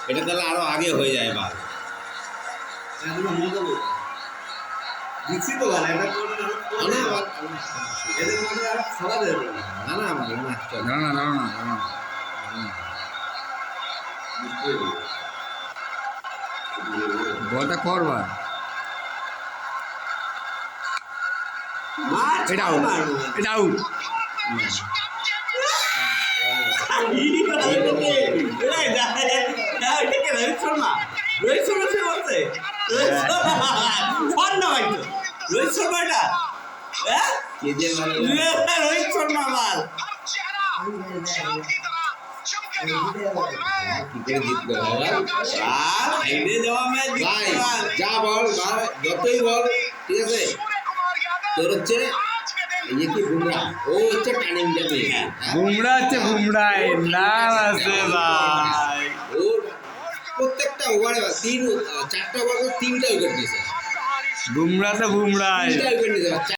এটা তাহলে আরো আগে হয়ে যায় বাল। দিচ্ছি তো ভালো এটা এদের মধ্যে আর খাওয়া দেবে না না না না না না না না বলটা করবার এটা আউট এটা আউট রোহিত শর্মা সে বলছে রোহিত শর্মাটা রোহিত শর্মা মাল যা বল যতই বল ঠিক আছে তোর হচ্ছে ये কি বুমরা ও হচ্ছে টার্নিং যাবে বুমরা হচ্ছে বুমরাই নাম আছে ভাই ও প্রত্যেকটা ওভারে চারটা ওভার 3টা উইকেট দিয়েছে বুমরা তো বুমরাই 3টা উইকেট দিয়েছে